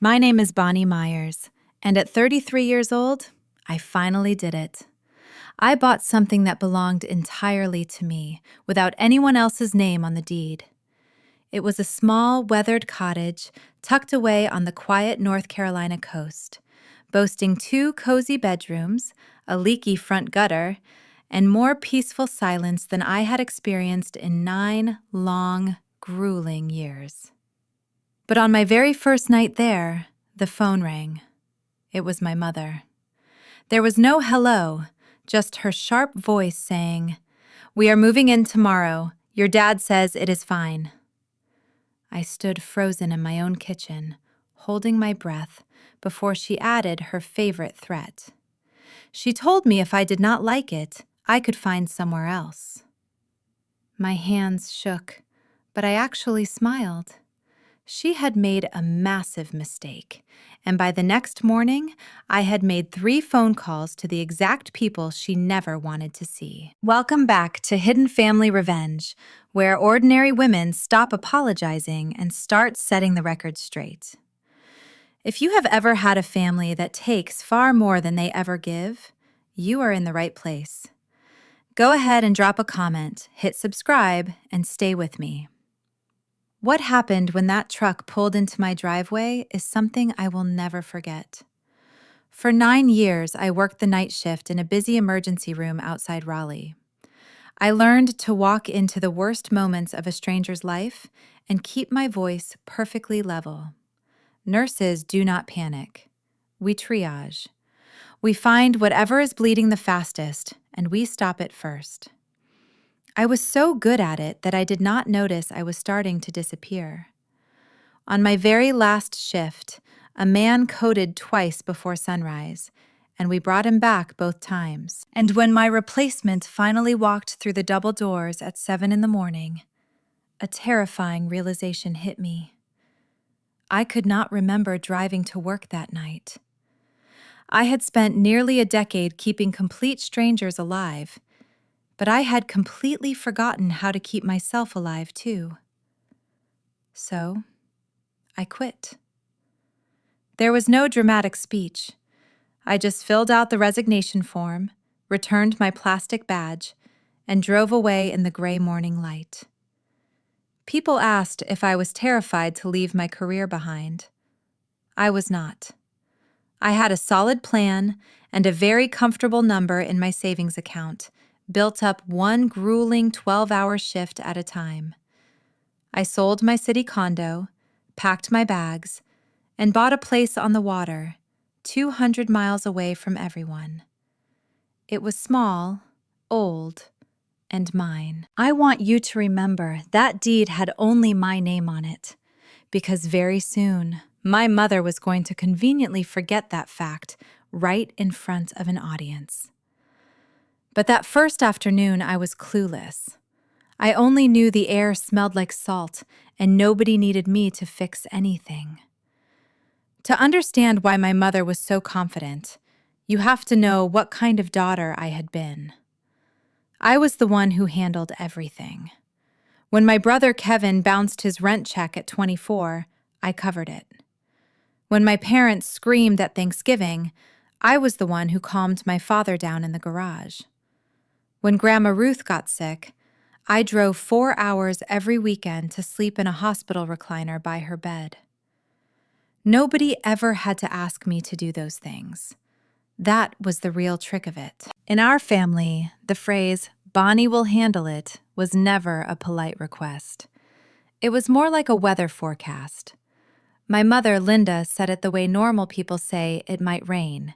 My name is Bonnie Myers, and at 33 years old, I finally did it. I bought something that belonged entirely to me, without anyone else's name on the deed. It was a small, weathered cottage tucked away on the quiet North Carolina coast, boasting 2 cozy bedrooms, a leaky front gutter, and more peaceful silence than I had experienced in 9 long, grueling years. But on my very first night there, the phone rang. It was my mother. There was no hello, just her sharp voice saying, "We are moving in tomorrow. Your dad says it is fine." I stood frozen in my own kitchen, holding my breath, before she added her favorite threat. She told me if I did not like it, I could find somewhere else. My hands shook, but I actually smiled. She had made a massive mistake, and by the next morning, I had made 3 phone calls to the exact people she never wanted to see. Welcome back to Hidden Family Revenge, where ordinary women stop apologizing and start setting the record straight. If you have ever had a family that takes far more than they ever give, you are in the right place. Go ahead and drop a comment, hit subscribe, and stay with me. What happened when that truck pulled into my driveway is something I will never forget. For 9 years, I worked the night shift in a busy emergency room outside Raleigh. I learned to walk into the worst moments of a stranger's life and keep my voice perfectly level. Nurses do not panic. We triage. We find whatever is bleeding the fastest, and we stop it first. I was so good at it that I did not notice I was starting to disappear. On my very last shift, a man coded twice before sunrise, and we brought him back both times. And when my replacement finally walked through the double doors at 7 in the morning, a terrifying realization hit me. I could not remember driving to work that night. I had spent nearly a decade keeping complete strangers alive, but I had completely forgotten how to keep myself alive, too. So, I quit. There was no dramatic speech. I just filled out the resignation form, returned my plastic badge, and drove away in the gray morning light. People asked if I was terrified to leave my career behind. I was not. I had a solid plan and a very comfortable number in my savings account, built up one grueling 12-hour shift at a time. I sold my city condo, packed my bags, and bought a place on the water, 200 miles away from everyone. It was small, old, and mine. I want you to remember that deed had only my name on it, because very soon, my mother was going to conveniently forget that fact right in front of an audience. But that first afternoon, I was clueless. I only knew the air smelled like salt, and nobody needed me to fix anything. To understand why my mother was so confident, you have to know what kind of daughter I had been. I was the one who handled everything. When my brother Kevin bounced his rent check at 24, I covered it. When my parents screamed at Thanksgiving, I was the one who calmed my father down in the garage. When Grandma Ruth got sick, I drove 4 hours every weekend to sleep in a hospital recliner by her bed. Nobody ever had to ask me to do those things. That was the real trick of it. In our family, the phrase, "Bonnie will handle it," was never a polite request. It was more like a weather forecast. My mother, Linda, said it the way normal people say it might rain,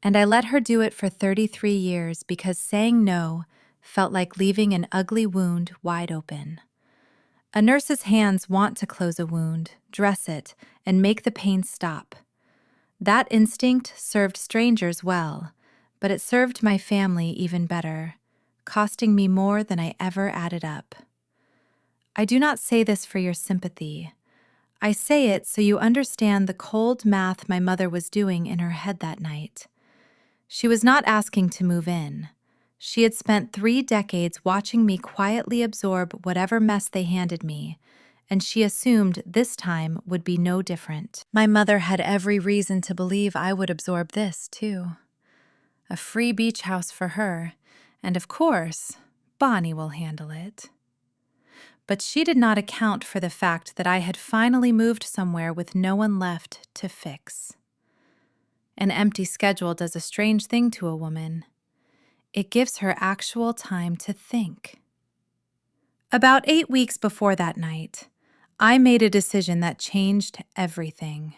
and I let her do it for 33 years because saying no felt like leaving an ugly wound wide open. A nurse's hands want to close a wound, dress it, and make the pain stop. That instinct served strangers well, but it served my family even better, costing me more than I ever added up. I do not say this for your sympathy. I say it so you understand the cold math my mother was doing in her head that night. She was not asking to move in. She had spent 3 decades watching me quietly absorb whatever mess they handed me, and she assumed this time would be no different. My mother had every reason to believe I would absorb this, too. A free beach house for her, and of course, Bonnie will handle it. But she did not account for the fact that I had finally moved somewhere with no one left to fix. An empty schedule does a strange thing to a woman. It gives her actual time to think. About 8 weeks before that night, I made a decision that changed everything.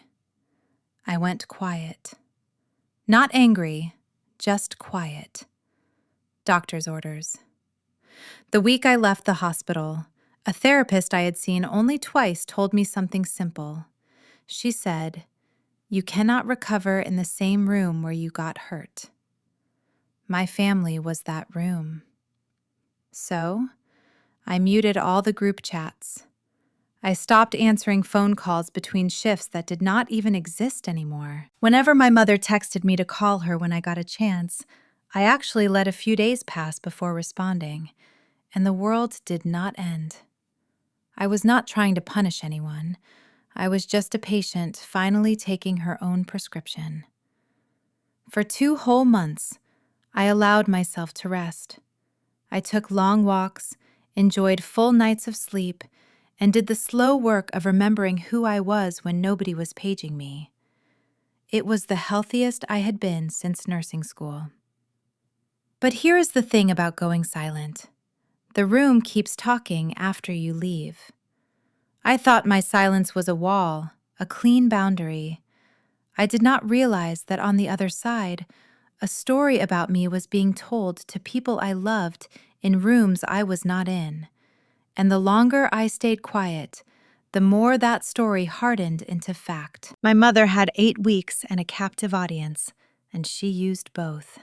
I went quiet. Not angry, just quiet. Doctor's orders. The week I left the hospital, a therapist I had seen only twice told me something simple. She said, "You cannot recover in the same room where you got hurt." My family was that room. So, I muted all the group chats. I stopped answering phone calls between shifts that did not even exist anymore. Whenever my mother texted me to call her when I got a chance, I actually let a few days pass before responding, and the world did not end. I was not trying to punish anyone. I was just a patient finally taking her own prescription. For 2 whole months, I allowed myself to rest. I took long walks, enjoyed full nights of sleep, and did the slow work of remembering who I was when nobody was paging me. It was the healthiest I had been since nursing school. But here is the thing about going silent. The room keeps talking after you leave. I thought my silence was a wall, a clean boundary. I did not realize that on the other side, a story about me was being told to people I loved in rooms I was not in. And the longer I stayed quiet, the more that story hardened into fact. My mother had 8 weeks and a captive audience, and she used both.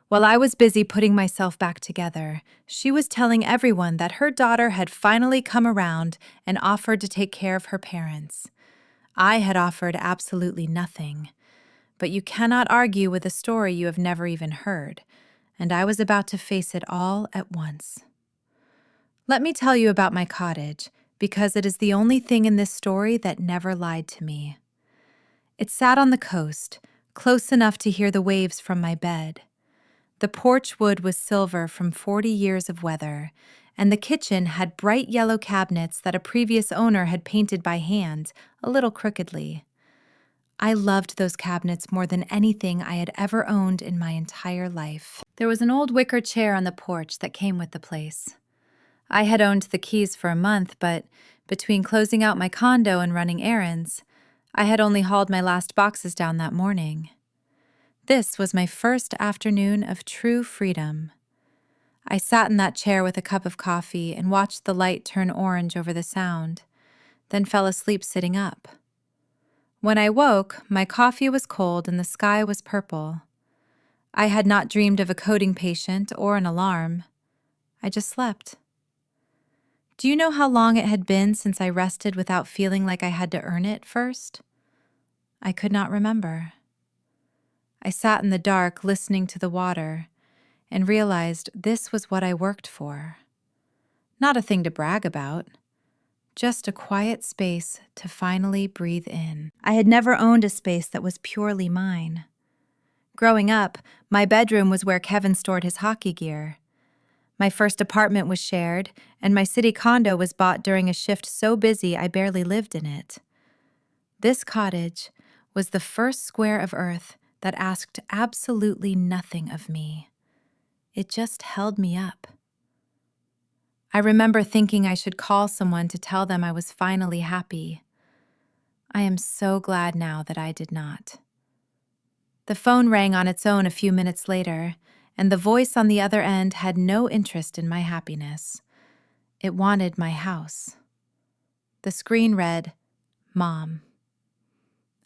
While I was busy putting myself back together, she was telling everyone that her daughter had finally come around and offered to take care of her parents. I had offered absolutely nothing. But you cannot argue with a story you have never even heard, and I was about to face it all at once. Let me tell you about my cottage, because it is the only thing in this story that never lied to me. It sat on the coast, close enough to hear the waves from my bed. The porch wood was silver from 40 years of weather, and the kitchen had bright yellow cabinets that a previous owner had painted by hand, a little crookedly. I loved those cabinets more than anything I had ever owned in my entire life. There was an old wicker chair on the porch that came with the place. I had owned the keys for a month, but between closing out my condo and running errands, I had only hauled my last boxes down that morning. This was my first afternoon of true freedom. I sat in that chair with a cup of coffee and watched the light turn orange over the sound, then fell asleep sitting up. When I woke, my coffee was cold and the sky was purple. I had not dreamed of a coding patient or an alarm. I just slept. Do you know how long it had been since I rested without feeling like I had to earn it first? I could not remember. I sat in the dark listening to the water and realized this was what I worked for. Not a thing to brag about. Just a quiet space to finally breathe in. I had never owned a space that was purely mine. Growing up, my bedroom was where Kevin stored his hockey gear. My first apartment was shared, and my city condo was bought during a shift so busy I barely lived in it. This cottage was the first square of earth that asked absolutely nothing of me. It just held me up. I remember thinking I should call someone to tell them I was finally happy. I am so glad now that I did not. The phone rang on its own a few minutes later, and the voice on the other end had no interest in my happiness. It wanted my house. The screen read, "Mom."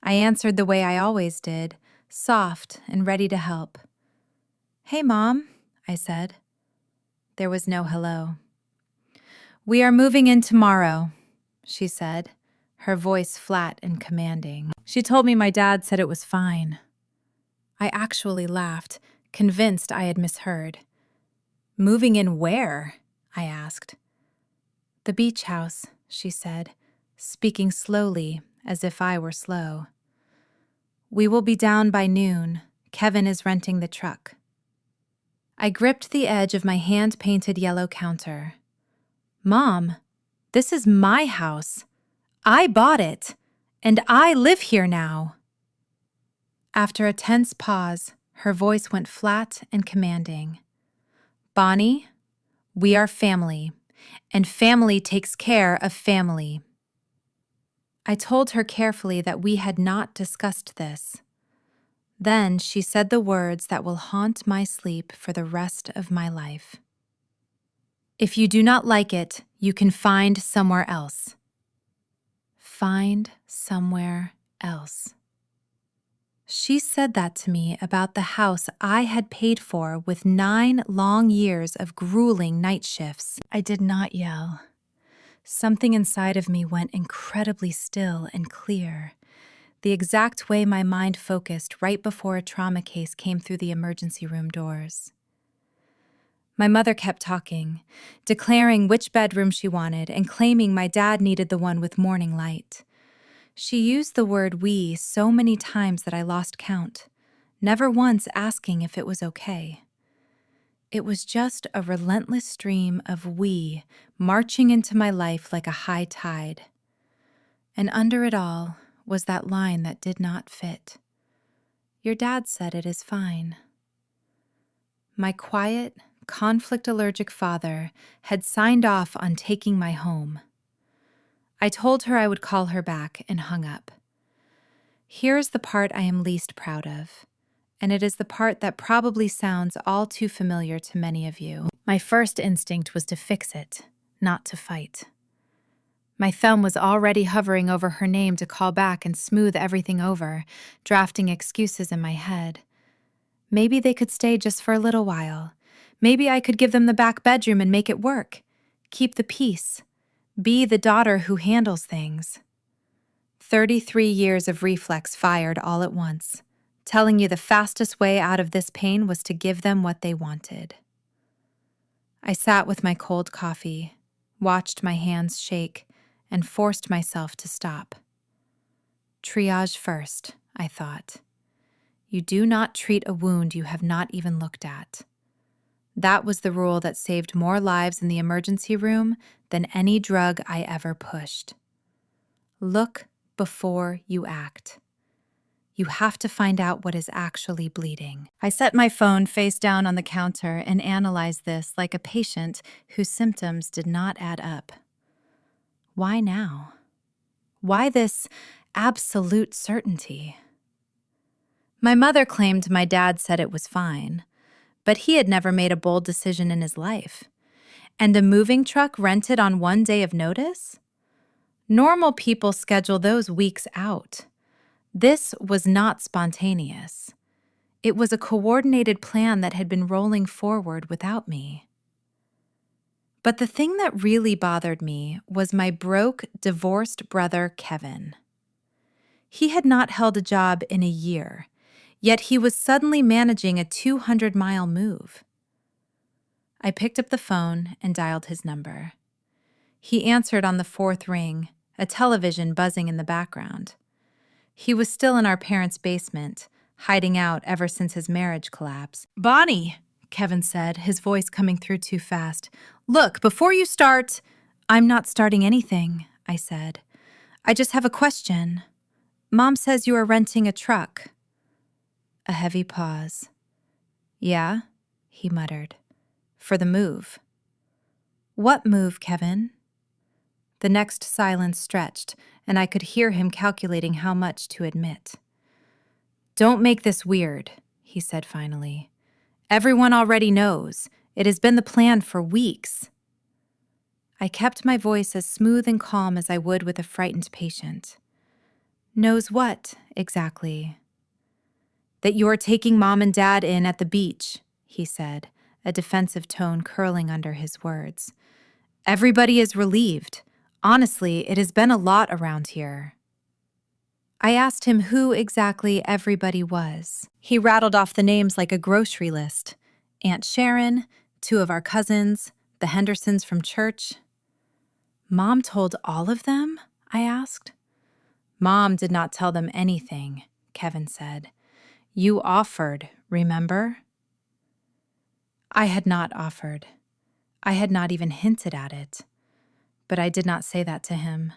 I answered the way I always did, soft and ready to help. "Hey, Mom," I said. There was no hello. "We are moving in tomorrow," she said, her voice flat and commanding. She told me my dad said it was fine. I actually laughed, convinced I had misheard. "Moving in where?" I asked. "The beach house," she said, speaking slowly as if I were slow. "We will be down by noon. Kevin is renting the truck." I gripped the edge of my hand-painted yellow counter. "Mom, this is my house. I bought it, and I live here now." After a tense pause, her voice went flat and commanding. "Bonnie, we are family, and family takes care of family." I told her carefully that we had not discussed this. Then she said the words that will haunt my sleep for the rest of my life. "If you do not like it, you can find somewhere else." Find somewhere else. She said that to me about the house I had paid for with 9 long years of grueling night shifts. I did not yell. Something inside of me went incredibly still and clear, the exact way my mind focused right before a trauma case came through the emergency room doors. My mother kept talking, declaring which bedroom she wanted and claiming my dad needed the one with morning light. She used the word "we" so many times that I lost count, never once asking if it was okay. It was just a relentless stream of "we" marching into my life like a high tide. And under it all was that line that did not fit. "Your dad said it is fine." My quiet, conflict-allergic father had signed off on taking my home. I told her I would call her back and hung up. Here's the part I am least proud of, and it is the part that probably sounds all too familiar to many of you. My first instinct was to fix it, not to fight. My thumb was already hovering over her name to call back and smooth everything over, drafting excuses in my head. Maybe they could stay just for a little while. Maybe I could give them the back bedroom and make it work. Keep the peace. Be the daughter who handles things. 33 years of reflex fired all at once, telling you the fastest way out of this pain was to give them what they wanted. I sat with my cold coffee, watched my hands shake, and forced myself to stop. Triage first, I thought. You do not treat a wound you have not even looked at. That was the rule that saved more lives in the emergency room than any drug I ever pushed. Look before you act. You have to find out what is actually bleeding. I set my phone face down on the counter and analyzed this like a patient whose symptoms did not add up. Why now? Why this absolute certainty? My mother claimed my dad said it was fine, but he had never made a bold decision in his life. And a moving truck rented on one day of notice? Normal people schedule those weeks out. This was not spontaneous. It was a coordinated plan that had been rolling forward without me. But the thing that really bothered me was my broke, divorced brother, Kevin. He had not held a job in a year, yet he was suddenly managing a 200-mile move. I picked up the phone and dialed his number. He answered on the 4th ring, a television buzzing in the background. He was still in our parents' basement, hiding out ever since his marriage collapse. "Bonnie," Kevin said, his voice coming through too fast. "Look, before you start—" "I'm not starting anything," I said. "I just have a question. Mom says you are renting a truck." A heavy pause. "Yeah," he muttered. "For the move." "What move, Kevin?" The next silence stretched, and I could hear him calculating how much to admit. "Don't make this weird," he said finally. "Everyone already knows. It has been the plan for weeks." I kept my voice as smooth and calm as I would with a frightened patient. "Knows what, exactly?" "That you are taking Mom and Dad in at the beach," he said, a defensive tone curling under his words. "Everybody is relieved. Honestly, it has been a lot around here." I asked him who exactly everybody was. He rattled off the names like a grocery list. Aunt Sharon, 2 of our cousins, the Hendersons from church. Mom told all of them? I asked. Mom did not tell them anything, Kevin said. You offered, remember? I had not offered. I had not even hinted at it. But I did not say that to him.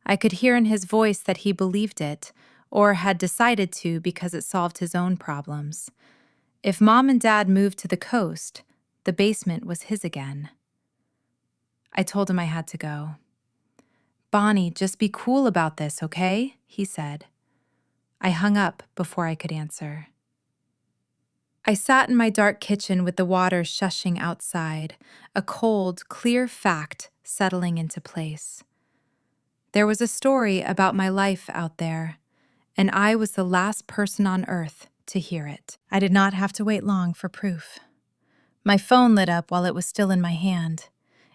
I could hear in his voice that he believed it, or had decided to because it solved his own problems. If Mom and Dad moved to the coast, the basement was his again. I told him I had to go. Bonnie, just be cool about this, okay? He said. I hung up before I could answer. I sat in my dark kitchen with the water shushing outside, a cold, clear fact settling into place. There was a story about my life out there, and I was the last person on earth to hear it. I did not have to wait long for proof. My phone lit up while it was still in my hand.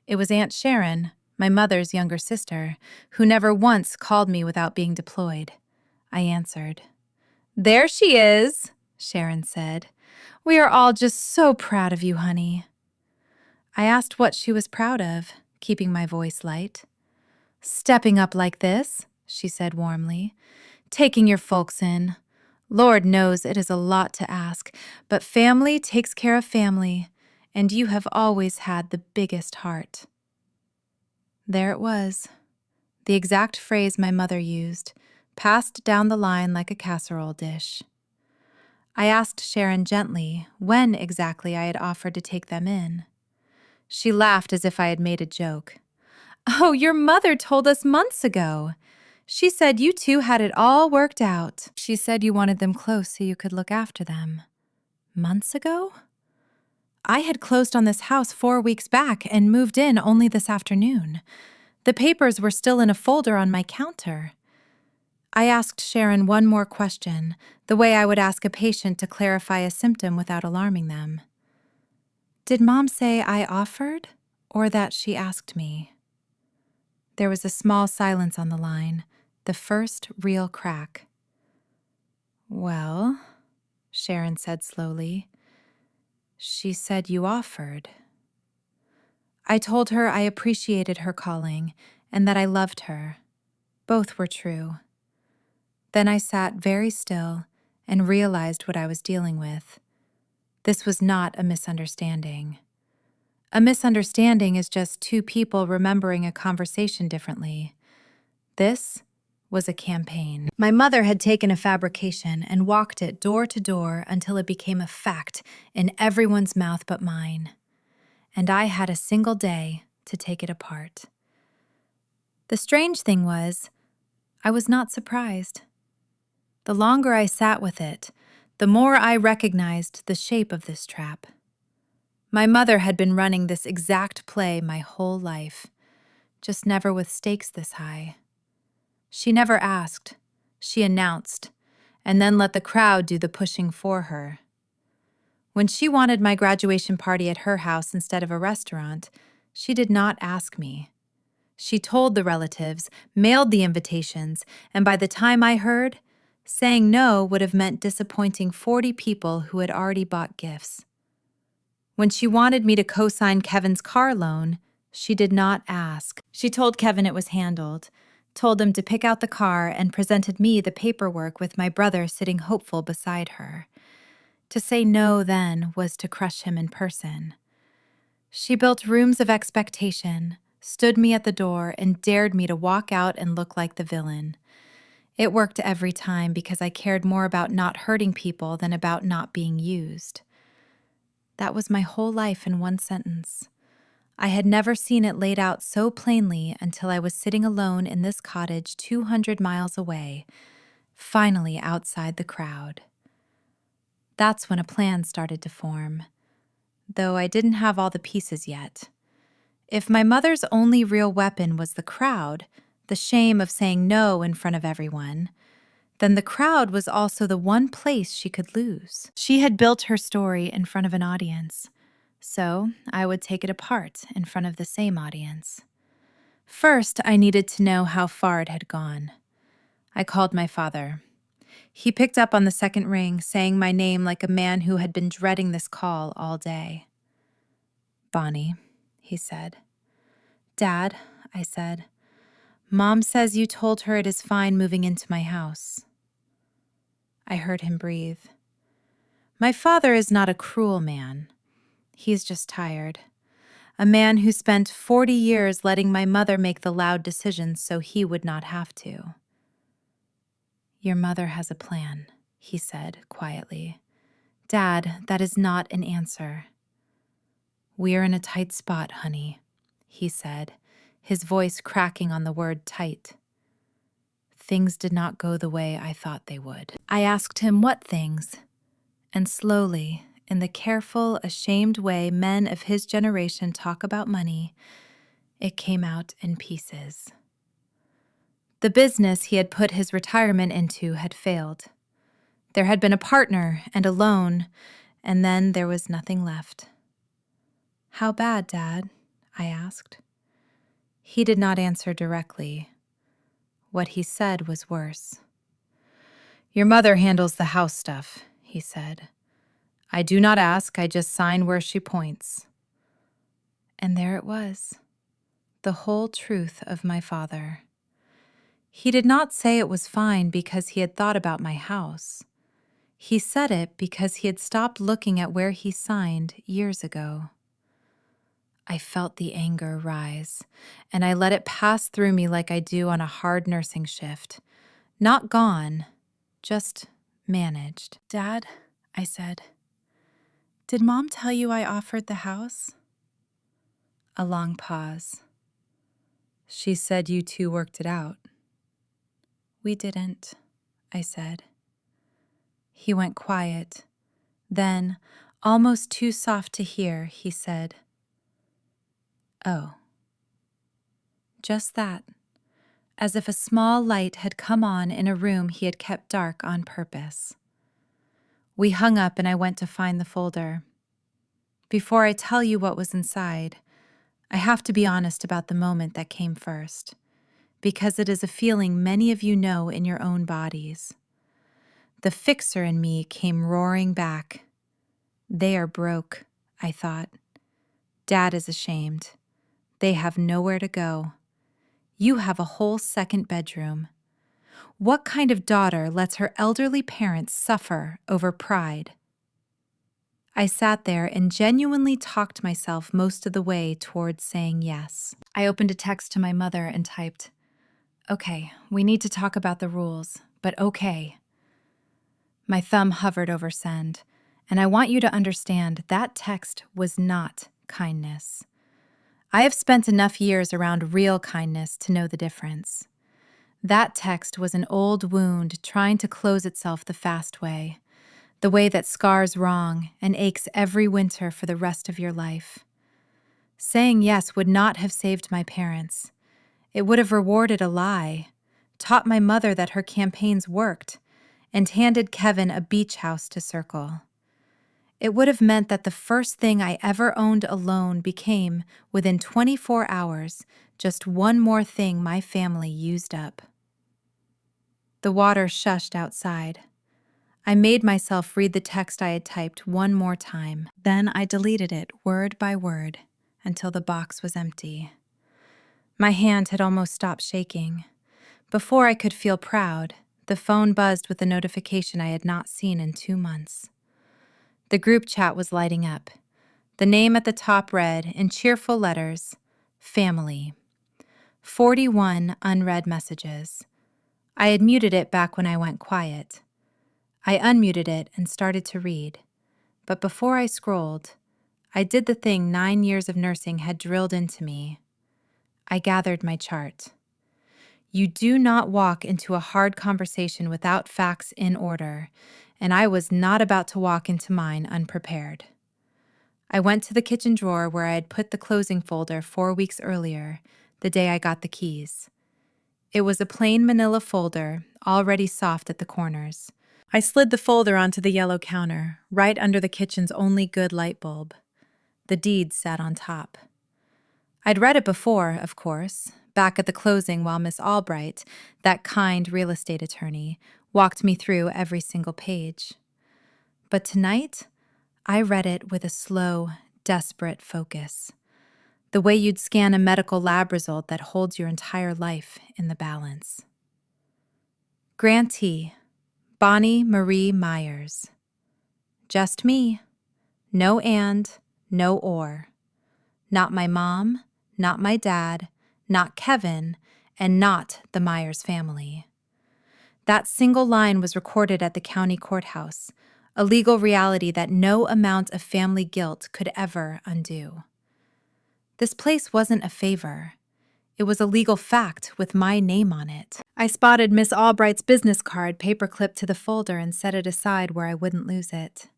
It was Aunt Sharon, my mother's younger sister, who never once called me without being deployed. I answered. There she is, Sharon said. We are all just so proud of you, honey. I asked what she was proud of, keeping my voice light. Stepping up like this, she said warmly. Taking your folks in. Lord knows it is a lot to ask, but family takes care of family, and you have always had the biggest heart. There it was, the exact phrase my mother used, passed down the line like a casserole dish. I asked Sharon gently when exactly I had offered to take them in. She laughed as if I had made a joke. Oh, your mother told us months ago. She said you two had it all worked out. She said you wanted them close so you could look after them. Months ago? I had closed on this house 4 weeks back and moved in only this afternoon. The papers were still in a folder on my counter. I asked Sharon one more question, the way I would ask a patient to clarify a symptom without alarming them. Did Mom say I offered, or that she asked me? There was a small silence on the line, the first real crack. Well, Sharon said slowly, she said you offered. I told her I appreciated her calling and that I loved her. Both were true. Then I sat very still and realized what I was dealing with. This was not a misunderstanding. A misunderstanding is just two people remembering a conversation differently. This was a campaign. My mother had taken a fabrication and walked it door to door until it became a fact in everyone's mouth but mine. And I had a single day to take it apart. The strange thing was, I was not surprised. The longer I sat with it, the more I recognized the shape of this trap. My mother had been running this exact play my whole life, just never with stakes this high. She never asked, she announced, and then let the crowd do the pushing for her. When she wanted my graduation party at her house instead of a restaurant, she did not ask me. She told the relatives, mailed the invitations, and by the time I heard, saying no would have meant disappointing 40 people who had already bought gifts. When she wanted me to co-sign Kevin's car loan, she did not ask. She told Kevin it was handled, told him to pick out the car, and presented me the paperwork with my brother sitting hopeful beside her. To say no then was to crush him in person. She built rooms of expectation, stood me at the door, and dared me to walk out and look like the villain. It worked every time because I cared more about not hurting people than about not being used. That was my whole life in one sentence. I had never seen it laid out so plainly until I was sitting alone in this cottage 200 miles away, finally outside the crowd. That's when a plan started to form, though I didn't have all the pieces yet. If my mother's only real weapon was the crowd, the shame of saying no in front of everyone, then the crowd was also the one place she could lose. She had built her story in front of an audience, so I would take it apart in front of the same audience. First, I needed to know how far it had gone. I called my father. He picked up on the second ring, saying my name like a man who had been dreading this call all day. Bonnie, he said. Dad, I said. Mom says you told her it is fine moving into my house. I heard him breathe. My father is not a cruel man. He's just tired. A man who spent 40 years letting my mother make the loud decisions so he would not have to. Your mother has a plan, he said quietly. Dad, that is not an answer. We're in a tight spot, honey, he said, his voice cracking on the word tight. Things did not go the way I thought they would. I asked him what things, and slowly, in the careful, ashamed way men of his generation talk about money, it came out in pieces. The business he had put his retirement into had failed. There had been a partner and a loan, and then there was nothing left. How bad, Dad? I asked. He did not answer directly. What he said was worse. Your mother handles the house stuff, he said. I do not ask, I just sign where she points. And there it was, the whole truth of my father. He did not say it was fine because he had thought about my house. He said it because he had stopped looking at where he signed years ago. I felt the anger rise, and I let it pass through me like I do on a hard nursing shift. Not gone, just managed. Dad, I said, did Mom tell you I offered the house? A long pause. She said you two worked it out. We didn't, I said. He went quiet. Then, almost too soft to hear, he said, Oh. Just that, as if a small light had come on in a room he had kept dark on purpose. We hung up and I went to find the folder. Before I tell you what was inside, I have to be honest about the moment that came first, because it is a feeling many of you know in your own bodies. The fixer in me came roaring back. They are broke, I thought. Dad is ashamed. They have nowhere to go. You have a whole second bedroom. What kind of daughter lets her elderly parents suffer over pride? I sat there and genuinely talked myself most of the way towards saying yes. I opened a text to my mother and typed, Okay, we need to talk about the rules, but okay. My thumb hovered over send, and I want you to understand that text was not kindness. I have spent enough years around real kindness to know the difference. That text was an old wound trying to close itself the fast way, the way that scars wrong and aches every winter for the rest of your life. Saying yes would not have saved my parents. It would have rewarded a lie, taught my mother that her campaigns worked, and handed Kevin a beach house to circle. It would have meant that the first thing I ever owned alone became, within 24 hours, just one more thing my family used up. The water shushed outside. I made myself read the text I had typed one more time. Then I deleted it word by word until the box was empty. My hand had almost stopped shaking. Before I could feel proud, the phone buzzed with a notification I had not seen in 2 months. The group chat was lighting up. The name at the top read, in cheerful letters, Family. 41 unread messages. I had muted it back when I went quiet. I unmuted it and started to read. But before I scrolled, I did the thing 9 years of nursing had drilled into me. I gathered my chart. You do not walk into a hard conversation without facts in order, and I was not about to walk into mine unprepared. I went to the kitchen drawer where I had put the closing folder 4 weeks earlier, the day I got the keys. It was a plain manila folder, already soft at the corners. I slid the folder onto the yellow counter, right under the kitchen's only good light bulb. The deed sat on top. I'd read it before, of course, back at the closing while Miss Albright, that kind real estate attorney, walked me through every single page. But tonight, I read it with a slow, desperate focus. the way you'd scan a medical lab result that holds your entire life in the balance. Grantee, Bonnie Marie Myers. Just me. No and, no or. Not my mom, not my dad, not Kevin, and not the Myers family. That single line was recorded at the county courthouse, a legal reality that no amount of family guilt could ever undo. This place wasn't a favor. It was a legal fact with my name on it. I spotted Miss Albright's business card paperclipped to the folder and set it aside where I wouldn't lose it.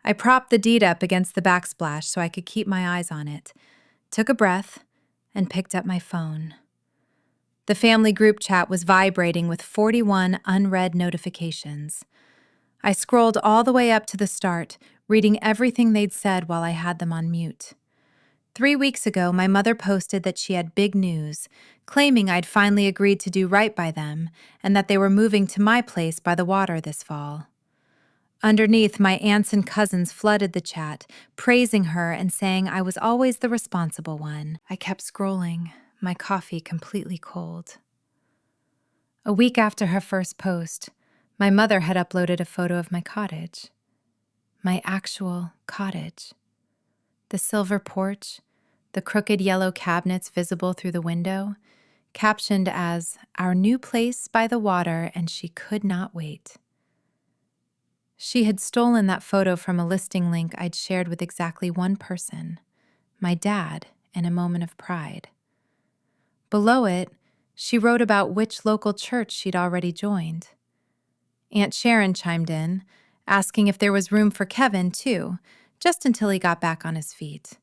I propped the deed up against the backsplash so I could keep my eyes on it, took a breath, and picked up my phone. The family group chat was vibrating with 41 unread notifications. I scrolled all the way up to the start, reading everything they'd said while I had them on mute. 3 weeks ago, my mother posted that she had big news, claiming I'd finally agreed to do right by them and that they were moving to my place by the water this fall. Underneath, my aunts and cousins flooded the chat, praising her and saying I was always the responsible one. I kept scrolling, my coffee completely cold. A week after her first post, my mother had uploaded a photo of my cottage. My actual cottage. The silver porch, the crooked yellow cabinets visible through the window, captioned as, "Our new place by the water, and she could not wait." She had stolen that photo from a listing link I'd shared with exactly one person, my dad, in a moment of pride. Below it, she wrote about which local church she'd already joined. Aunt Sharon chimed in, asking if there was room for Kevin, too, just until he got back on his feet,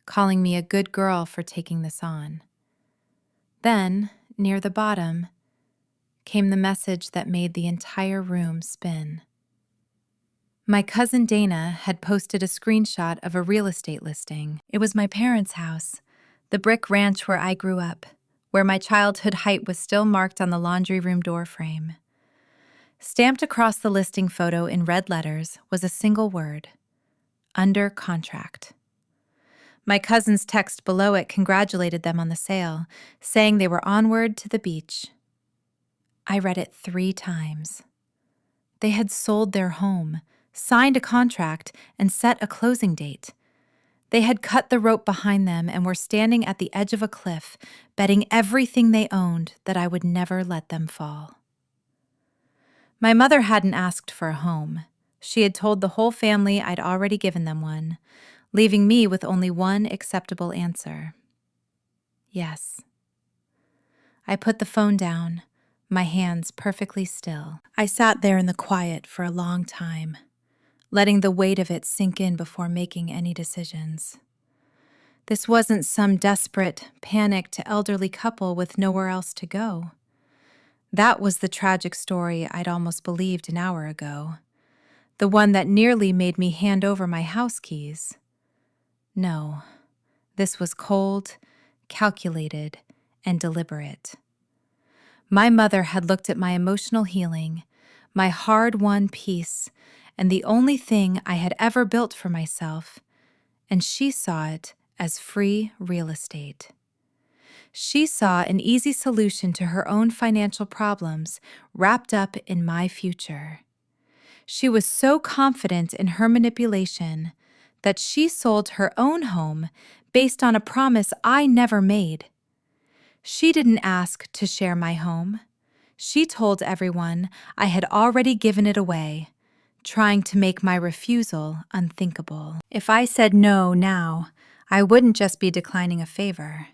calling me a good girl for taking this on. Then, near the bottom, came the message that made the entire room spin. My cousin Dana had posted a screenshot of a real estate listing. It was my parents' house, the brick ranch where I grew up, where my childhood height was still marked on the laundry room door frame. Stamped across the listing photo in red letters was a single word: under contract. My cousin's text below it congratulated them on the sale, saying they were onward to the beach. I read it 3 times. They had sold their home, signed a contract, and set a closing date. They had cut the rope behind them and were standing at the edge of a cliff, betting everything they owned that I would never let them fall. My mother hadn't asked for a home. She had told the whole family I'd already given them one, leaving me with only one acceptable answer. Yes. I put the phone down, my hands perfectly still. I sat there in the quiet for a long time, letting the weight of it sink in before making any decisions. This wasn't some desperate, panicked elderly couple with nowhere else to go. That was the tragic story I'd almost believed an hour ago, the one that nearly made me hand over my house keys. No, this was cold, calculated, and deliberate. My mother had looked at my emotional healing, my hard-won peace, and the only thing I had ever built for myself, and she saw it as free real estate. She saw an easy solution to her own financial problems wrapped up in my future. She was so confident in her manipulation that she sold her own home based on a promise I never made. She didn't ask to share my home. She told everyone I had already given it away, trying to make my refusal unthinkable. If I said no now, I wouldn't just be declining a favor.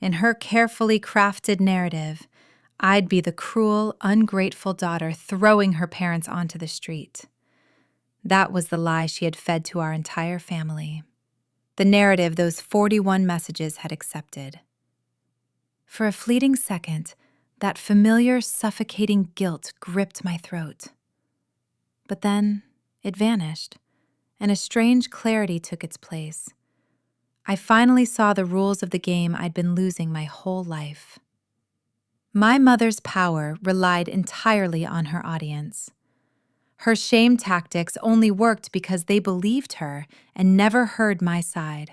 In her carefully crafted narrative, I'd be the cruel, ungrateful daughter throwing her parents onto the street. That was the lie she had fed to our entire family. The narrative those 41 messages had accepted. For a fleeting second, that familiar, suffocating guilt gripped my throat. But then it vanished, and a strange clarity took its place. I finally saw the rules of the game I'd been losing my whole life. My mother's power relied entirely on her audience. Her shame tactics only worked because they believed her and never heard my side.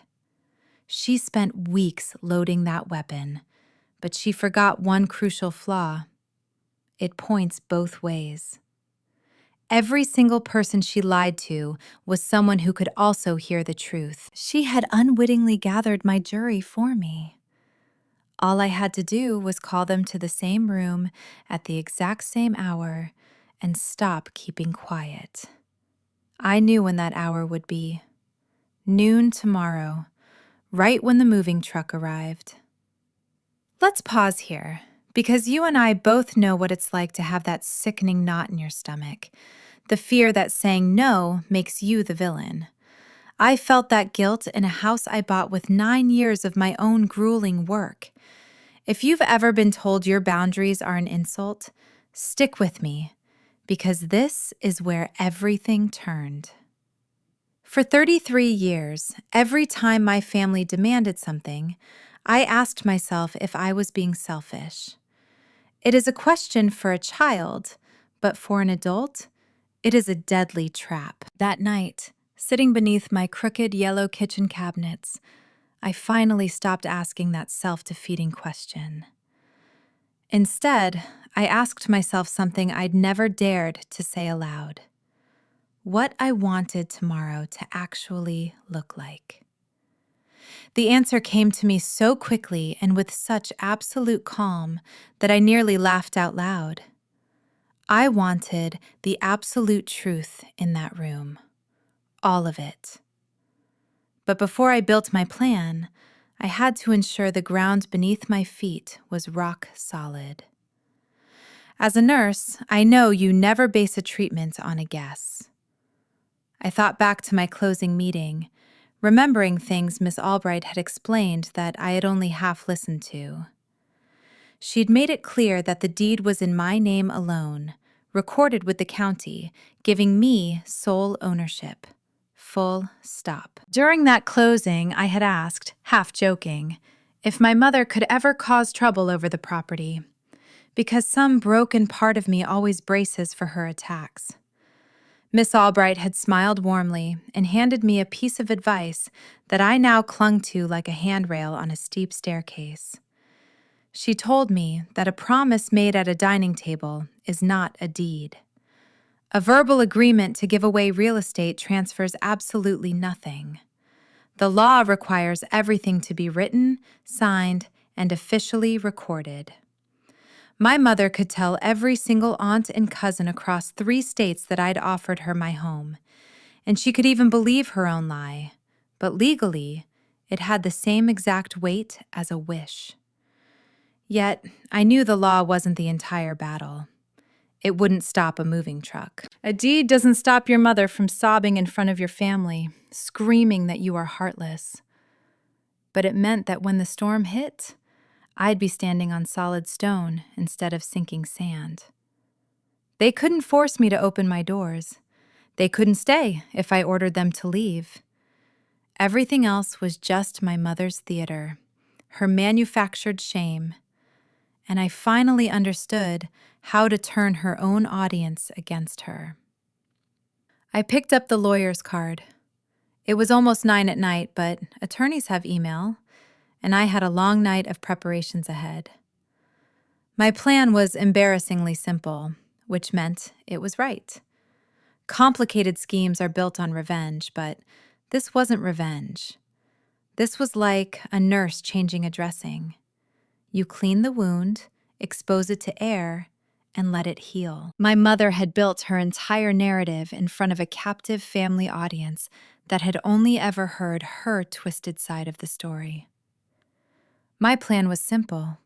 She spent weeks loading that weapon, but she forgot one crucial flaw. It points both ways. Every single person she lied to was someone who could also hear the truth. She had unwittingly gathered my jury for me. All I had to do was call them to the same room at the exact same hour and stop keeping quiet. I knew when that hour would be. Noon tomorrow, right when the moving truck arrived. Let's pause here, because you and I both know what it's like to have that sickening knot in your stomach, the fear that saying no makes you the villain. I felt that guilt in a house I bought with 9 years of my own grueling work. If you've ever been told your boundaries are an insult, stick with me, because this is where everything turned. For 33 years, every time my family demanded something, I asked myself if I was being selfish. It is a question for a child, but for an adult, it is a deadly trap. That night, sitting beneath my crooked yellow kitchen cabinets, I finally stopped asking that self-defeating question. Instead, I asked myself something I'd never dared to say aloud. What I wanted tomorrow to actually look like. The answer came to me so quickly and with such absolute calm that I nearly laughed out loud. I wanted the absolute truth in that room. All of it. But before I built my plan, I had to ensure the ground beneath my feet was rock solid. As a nurse, I know you never base a treatment on a guess. I thought back to my closing meeting, remembering things Miss Albright had explained that I had only half listened to. She'd made it clear that the deed was in my name alone, recorded with the county, giving me sole ownership. Full stop. During that closing, I had asked, half joking, if my mother could ever cause trouble over the property, because some broken part of me always braces for her attacks. Miss Albright had smiled warmly and handed me a piece of advice that I now clung to like a handrail on a steep staircase. She told me that a promise made at a dining table is not a deed. A verbal agreement to give away real estate transfers absolutely nothing. The law requires everything to be written, signed, and officially recorded. My mother could tell every single aunt and cousin across 3 states that I'd offered her my home, and she could even believe her own lie. But legally, it had the same exact weight as a wish. Yet, I knew the law wasn't the entire battle. It wouldn't stop a moving truck. A deed doesn't stop your mother from sobbing in front of your family, screaming that you are heartless. But it meant that when the storm hit, I'd be standing on solid stone instead of sinking sand. They couldn't force me to open my doors. They couldn't stay if I ordered them to leave. Everything else was just my mother's theater, her manufactured shame. And I finally understood how to turn her own audience against her. I picked up the lawyer's card. It was almost 9 at night, but attorneys have email, and I had a long night of preparations ahead. My plan was embarrassingly simple, which meant it was right. Complicated schemes are built on revenge, but this wasn't revenge. This was like a nurse changing a dressing. You clean the wound, expose it to air, and let it heal. My mother had built her entire narrative in front of a captive family audience that had only ever heard her twisted side of the story. My plan was simple.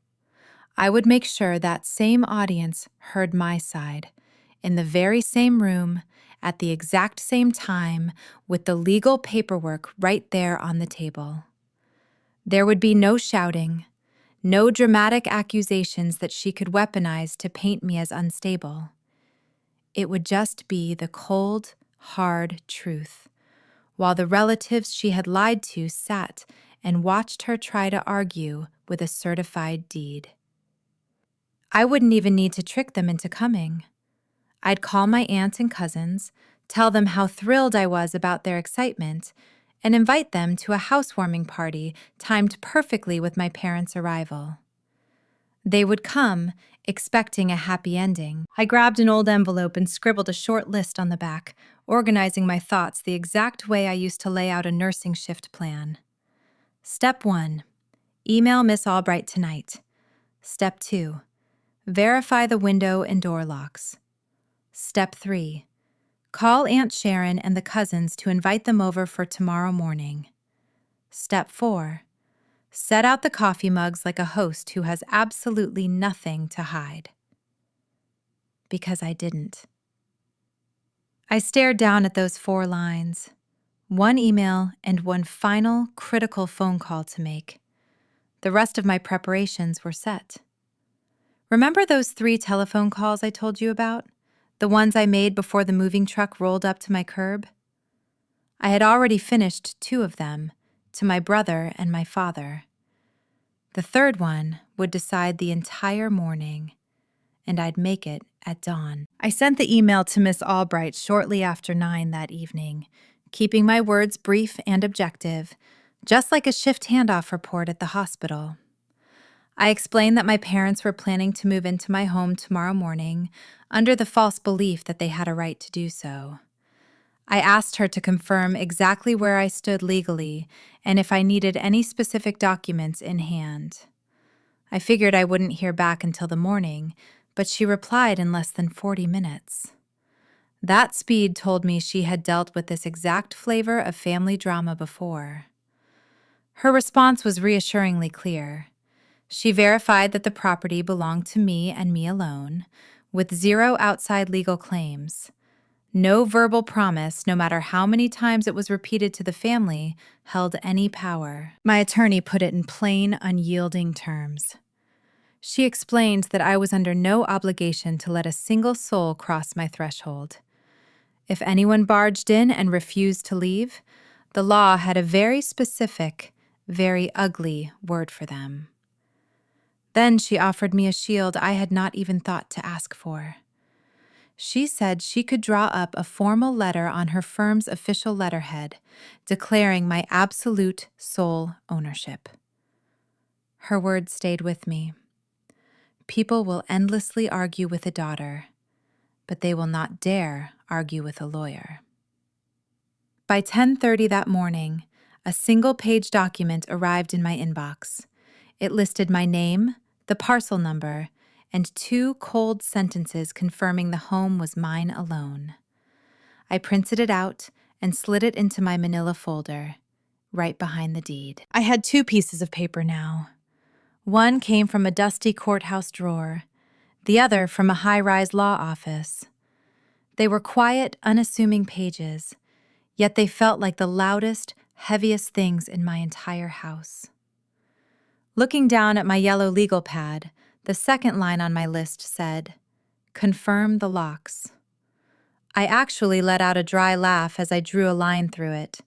I would make sure that same audience heard my side, in the very same room, at the exact same time, with the legal paperwork right there on the table. There would be no shouting, no dramatic accusations that she could weaponize to paint me as unstable. It would just be the cold, hard truth, while the relatives she had lied to sat and watched her try to argue with a certified deed. I wouldn't even need to trick them into coming. I'd call my aunt and cousins, tell them how thrilled I was about their excitement, and invite them to a housewarming party timed perfectly with my parents' arrival. They would come, expecting a happy ending. I grabbed an old envelope and scribbled a short list on the back, organizing my thoughts the exact way I used to lay out a nursing shift plan. Step 1. Email Miss Albright tonight. Step 2. Verify the window and door locks. Step 3. Call Aunt Sharon and the cousins to invite them over for tomorrow morning. Step 4. Set out the coffee mugs like a host who has absolutely nothing to hide. Because I didn't. I stared down at those 4 lines. One email and one final, critical phone call to make. The rest of my preparations were set. Remember those 3 telephone calls I told you about? The ones I made before the moving truck rolled up to my curb? I had already finished 2 of them, to my brother and my father. The third one would decide the entire morning, and I'd make it at dawn. I sent the email to Miss Albright shortly after 9 that evening, keeping my words brief and objective, just like a shift handoff report at the hospital. I explained that my parents were planning to move into my home tomorrow morning, under the false belief that they had a right to do so. I asked her to confirm exactly where I stood legally and if I needed any specific documents in hand. I figured I wouldn't hear back until the morning, but she replied in less than 40 minutes. That speed told me she had dealt with this exact flavor of family drama before. Her response was reassuringly clear. She verified that the property belonged to me and me alone, with 0 outside legal claims. No verbal promise, no matter how many times it was repeated to the family, held any power. My attorney put it in plain, unyielding terms. She explained that I was under no obligation to let a single soul cross my threshold. If anyone barged in and refused to leave, the law had a very specific, very ugly word for them. Then she offered me a shield I had not even thought to ask for. She said she could draw up a formal letter on her firm's official letterhead, declaring my absolute sole ownership. Her words stayed with me. People will endlessly argue with a daughter, but they will not dare argue with a lawyer. By 10:30 that morning, a single-page document arrived in my inbox. It listed my name, the parcel number, and 2 cold sentences confirming the home was mine alone. I printed it out and slid it into my manila folder, right behind the deed. I had 2 pieces of paper now. One came from a dusty courthouse drawer, the other from a high-rise law office. They were quiet, unassuming pages, yet they felt like the loudest, heaviest things in my entire house. Looking down at my yellow legal pad, the second line on my list said, "Confirm the locks." I actually let out a dry laugh as I drew a line through it,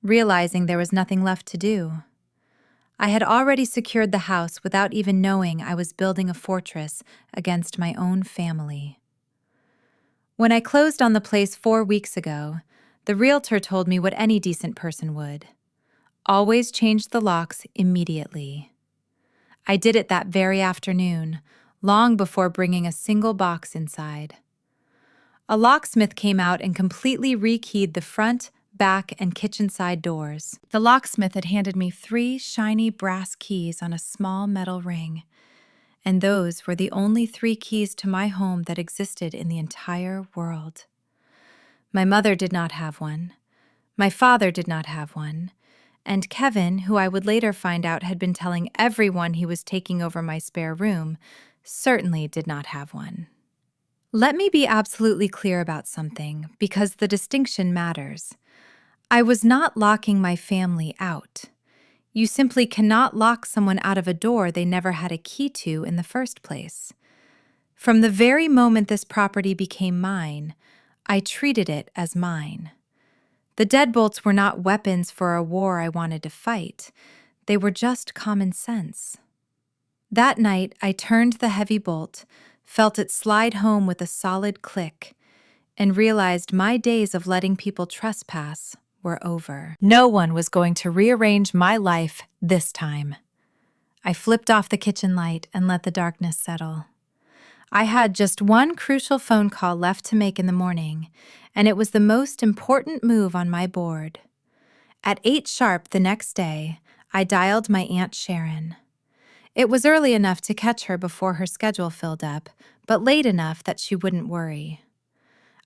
realizing there was nothing left to do. I had already secured the house without even knowing I was building a fortress against my own family. When I closed on the place 4 weeks ago, the realtor told me what any decent person would. Always change the locks immediately. I did it that very afternoon, long before bringing a single box inside. A locksmith came out and completely rekeyed the front, back, and kitchen side doors. The locksmith had handed me 3 shiny brass keys on a small metal ring, and those were the only 3 keys to my home that existed in the entire world. My mother did not have one. My father did not have one. And Kevin, who I would later find out had been telling everyone he was taking over my spare room, certainly did not have one. Let me be absolutely clear about something, because the distinction matters. I was not locking my family out. You simply cannot lock someone out of a door they never had a key to in the first place. From the very moment this property became mine, I treated it as mine. The deadbolts were not weapons for a war I wanted to fight. They were just common sense. That night, I turned the heavy bolt, felt it slide home with a solid click, and realized my days of letting people trespass were over. No one was going to rearrange my life this time. I flipped off the kitchen light and let the darkness settle. I had just one crucial phone call left to make in the morning, and it was the most important move on my board. At 8 sharp the next day, I dialed my Aunt Sharon. It was early enough to catch her before her schedule filled up, but late enough that she wouldn't worry.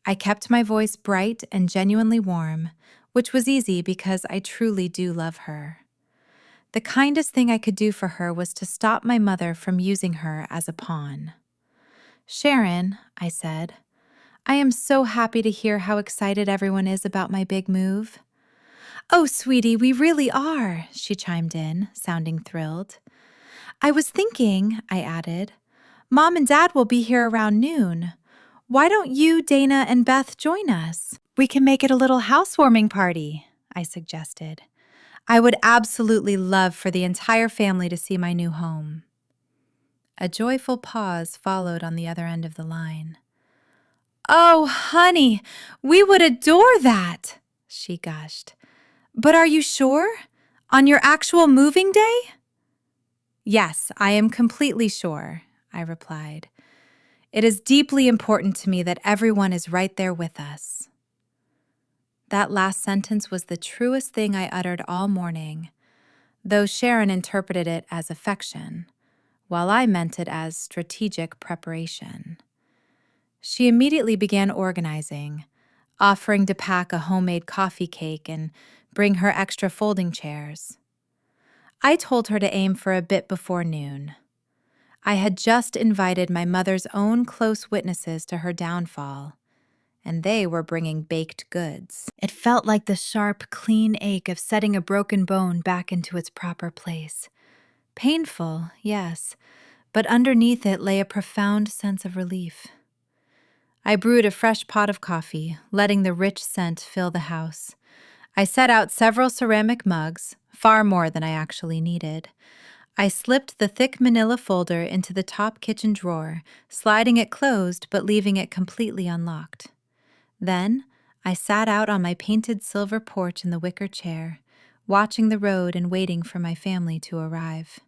I kept my voice bright and genuinely warm, which was easy because I truly do love her. The kindest thing I could do for her was to stop my mother from using her as a pawn. "Sharon," I said, "I am so happy to hear how excited everyone is about my big move." "Oh, sweetie, we really are," she chimed in, sounding thrilled. "I was thinking," I added, "Mom and Dad will be here around noon. Why don't you, Dana, and Beth join us? We can make it a little housewarming party," I suggested. I would absolutely love for the entire family to see my new home. A joyful pause followed on the other end of the line. "Oh, honey, we would adore that," she gushed. "But are you sure? On your actual moving day?" "Yes, I am completely sure," I replied. "It is deeply important to me that everyone is right there with us." That last sentence was the truest thing I uttered all morning, though Sharon interpreted it as affection, while I meant it as strategic preparation. She immediately began organizing, offering to pack a homemade coffee cake and bring her extra folding chairs. I told her to aim for a bit before noon. I had just invited my mother's own close witnesses to her downfall, and they were bringing baked goods. It felt like the sharp, clean ache of setting a broken bone back into its proper place. Painful, yes, but underneath it lay a profound sense of relief. I brewed a fresh pot of coffee, letting the rich scent fill the house. I set out several ceramic mugs, far more than I actually needed. I slipped the thick manila folder into the top kitchen drawer, sliding it closed but leaving it completely unlocked. Then, I sat out on my painted silver porch in the wicker chair, watching the road and waiting for my family to arrive.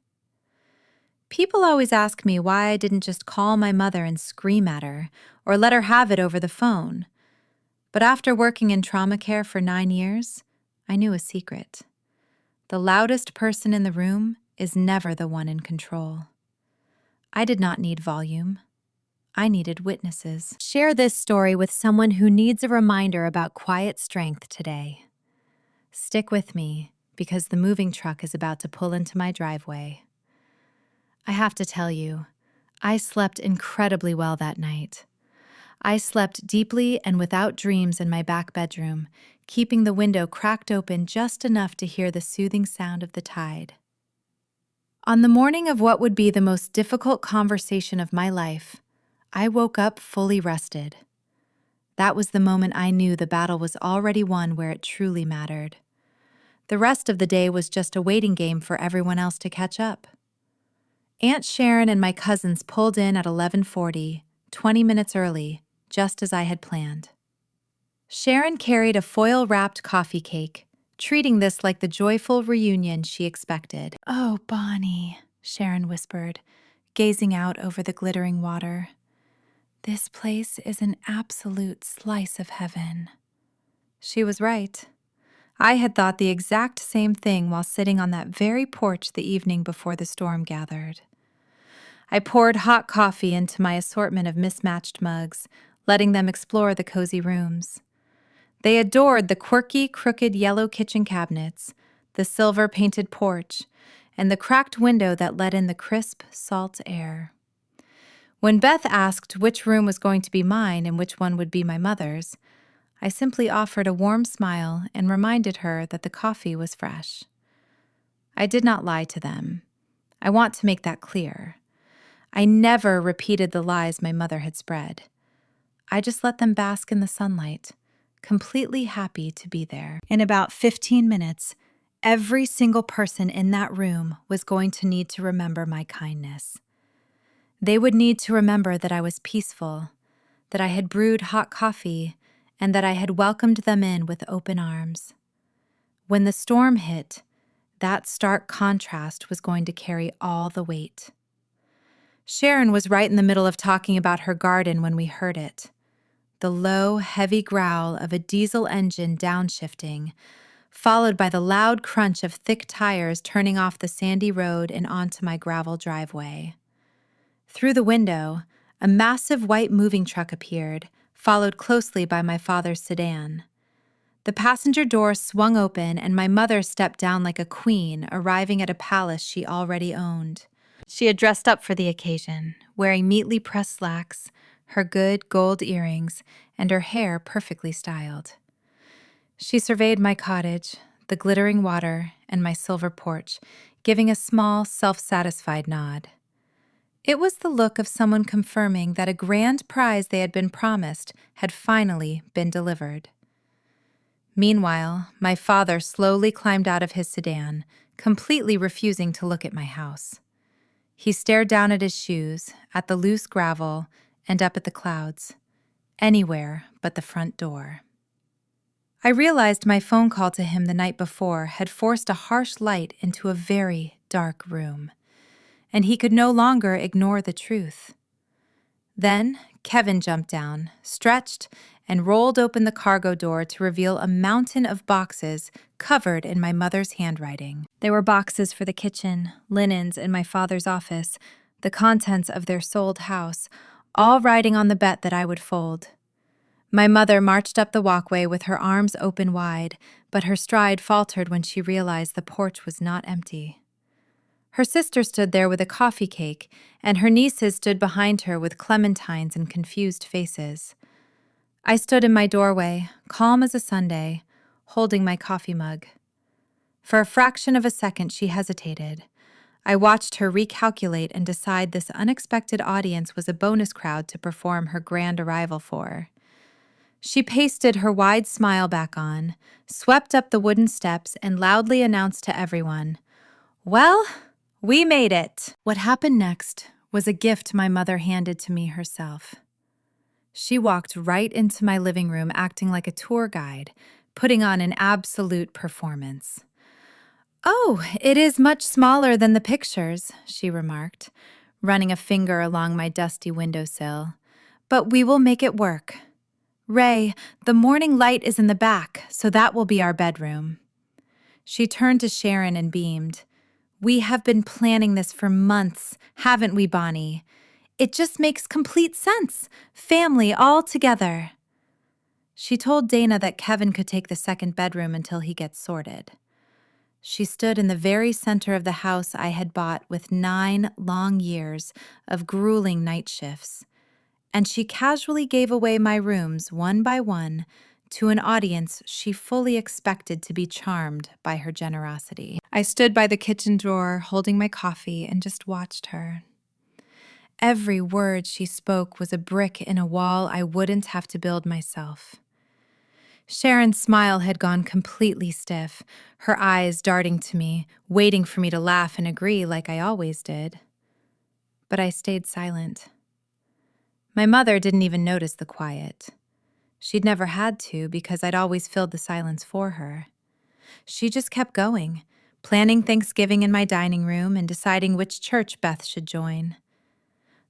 People always ask me why I didn't just call my mother and scream at her, or let her have it over the phone. But after working in trauma care for 9 years, I knew a secret. The loudest person in the room is never the one in control. I did not need volume. I needed witnesses. Share this story with someone who needs a reminder about quiet strength today. Stick with me, because the moving truck is about to pull into my driveway. I have to tell you, I slept incredibly well that night. I slept deeply and without dreams in my back bedroom, keeping the window cracked open just enough to hear the soothing sound of the tide. On the morning of what would be the most difficult conversation of my life, I woke up fully rested. That was the moment I knew the battle was already won where it truly mattered. The rest of the day was just a waiting game for everyone else to catch up. Aunt Sharon and my cousins pulled in at 11:40, 20 minutes early, just as I had planned. Sharon carried a foil-wrapped coffee cake, treating this like the joyful reunion she expected. "Oh, Bonnie," Sharon whispered, gazing out over the glittering water. "This place is an absolute slice of heaven." She was right. I had thought the exact same thing while sitting on that very porch the evening before the storm gathered. I poured hot coffee into my assortment of mismatched mugs, letting them explore the cozy rooms. They adored the quirky, crooked yellow kitchen cabinets, the silver-painted porch, and the cracked window that let in the crisp, salt air. When Beth asked which room was going to be mine and which one would be my mother's, I simply offered a warm smile and reminded her that the coffee was fresh. I did not lie to them. I want to make that clear. I never repeated the lies my mother had spread. I just let them bask in the sunlight, completely happy to be there. In about 15 minutes, every single person in that room was going to need to remember my kindness. They would need to remember that I was peaceful, that I had brewed hot coffee, and that I had welcomed them in with open arms. When the storm hit, that stark contrast was going to carry all the weight. Sharon was right in the middle of talking about her garden when we heard it. The low, heavy growl of a diesel engine downshifting, followed by the loud crunch of thick tires turning off the sandy road and onto my gravel driveway. Through the window, a massive white moving truck appeared, followed closely by my father's sedan. The passenger door swung open and my mother stepped down like a queen, arriving at a palace she already owned. She had dressed up for the occasion, wearing neatly pressed slacks, her good gold earrings, and her hair perfectly styled. She surveyed my cottage, the glittering water, and my silver porch, giving a small, self-satisfied nod. It was the look of someone confirming that a grand prize they had been promised had finally been delivered. Meanwhile, my father slowly climbed out of his sedan, completely refusing to look at my house. He stared down at his shoes, at the loose gravel, and up at the clouds. Anywhere but the front door. I realized my phone call to him the night before had forced a harsh light into a very dark room, and he could no longer ignore the truth. Then Kevin jumped down, stretched, and rolled open the cargo door to reveal a mountain of boxes covered in my mother's handwriting. There were boxes for the kitchen, linens in my father's office, the contents of their sold house, all riding on the bet that I would fold. My mother marched up the walkway with her arms open wide, but her stride faltered when she realized the porch was not empty. Her sister stood there with a coffee cake, and her nieces stood behind her with clementines and confused faces. I stood in my doorway, calm as a Sunday, holding my coffee mug. For a fraction of a second, she hesitated. I watched her recalculate and decide this unexpected audience was a bonus crowd to perform her grand arrival for. She pasted her wide smile back on, swept up the wooden steps, and loudly announced to everyone, "Well, we made it." What happened next was a gift my mother handed to me herself. She walked right into my living room acting like a tour guide, putting on an absolute performance. "Oh, it is much smaller than the pictures," she remarked, running a finger along my dusty windowsill. "But we will make it work. Ray, the morning light is in the back, so that will be our bedroom." She turned to Sharon and beamed. "We have been planning this for months, haven't we, Bonnie? It just makes complete sense. Family all together." She told Dana that Kevin could take the second bedroom until he gets sorted. She stood in the very center of the house I had bought with 9 long years of grueling night shifts, and she casually gave away my rooms one by one to an audience she fully expected to be charmed by her generosity. I stood by the kitchen drawer holding my coffee and just watched her. Every word she spoke was a brick in a wall I wouldn't have to build myself. Sharon's smile had gone completely stiff, her eyes darting to me, waiting for me to laugh and agree like I always did. But I stayed silent. My mother didn't even notice the quiet. She'd never had to because I'd always filled the silence for her. She just kept going, planning Thanksgiving in my dining room and deciding which church Beth should join.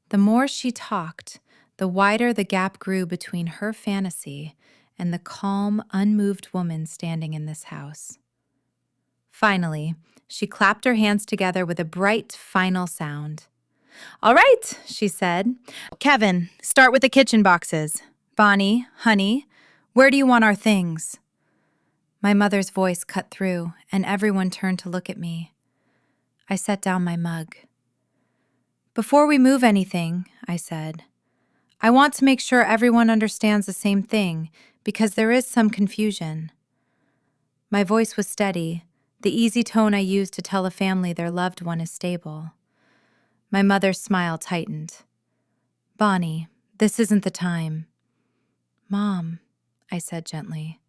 The more she talked, the wider the gap grew between her fantasy and the calm, unmoved woman standing in this house. Finally, she clapped her hands together with a bright, final sound. "All right," she said. "Kevin, start with the kitchen boxes. Bonnie, honey, where do you want our things?" My mother's voice cut through, and everyone turned to look at me. I set down my mug. "Before we move anything," I said, "I want to make sure everyone understands the same thing, because there is some confusion." My voice was steady, the easy tone I use to tell a family their loved one is stable. My mother's smile tightened. "Bonnie, this isn't the time." "Mom," I said gently,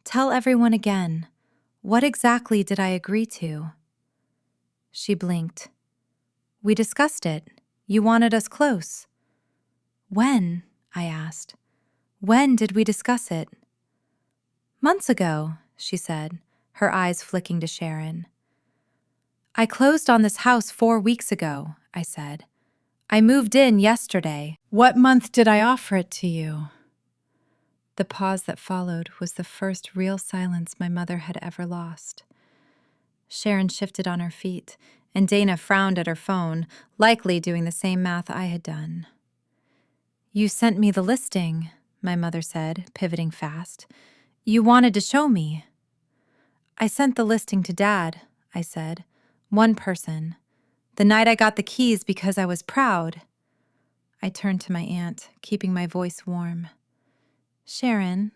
"tell everyone again. What exactly did I agree to?" She blinked. "We discussed it. You wanted us close." "When?" I asked. "When did we discuss it?" "Months ago," she said, her eyes flicking to Sharon. "I closed on this house 4 weeks ago," I said. "I moved in yesterday. What month did I offer it to you?" The pause that followed was the first real silence my mother had ever lost. Sharon shifted on her feet, and Dana frowned at her phone, likely doing the same math I had done. "You sent me the listing," my mother said, pivoting fast. "You wanted to show me." "I sent the listing to Dad," I said. "One person. The night I got the keys because I was proud." I turned to my aunt, keeping my voice warm. "Sharon,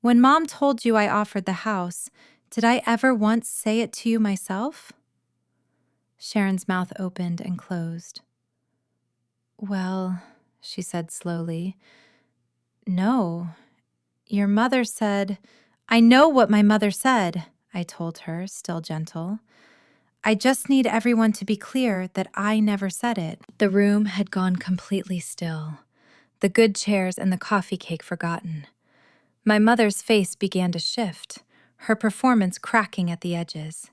when Mom told you I offered the house, did I ever once say it to you myself?" Sharon's mouth opened and closed. "Well," she said slowly, "no. Your mother said—" "I know what my mother said," I told her, still gentle. "I just need everyone to be clear that I never said it." The room had gone completely still, the good chairs and the coffee cake forgotten. My mother's face began to shift, her performance cracking at the edges.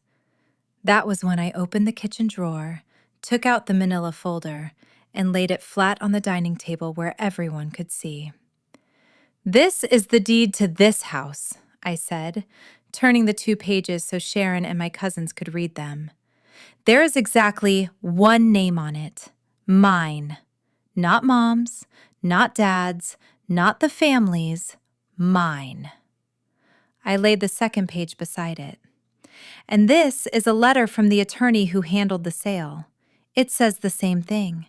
That was when I opened the kitchen drawer, took out the manila folder, and laid it flat on the dining table where everyone could see. "This is the deed to this house," I said, turning the 2 pages so Sharon and my cousins could read them. "There is exactly one name on it. Mine. Not Mom's, not Dad's, not the family's. Mine." I laid the 2nd page beside it. "And this is a letter from the attorney who handled the sale. It says the same thing.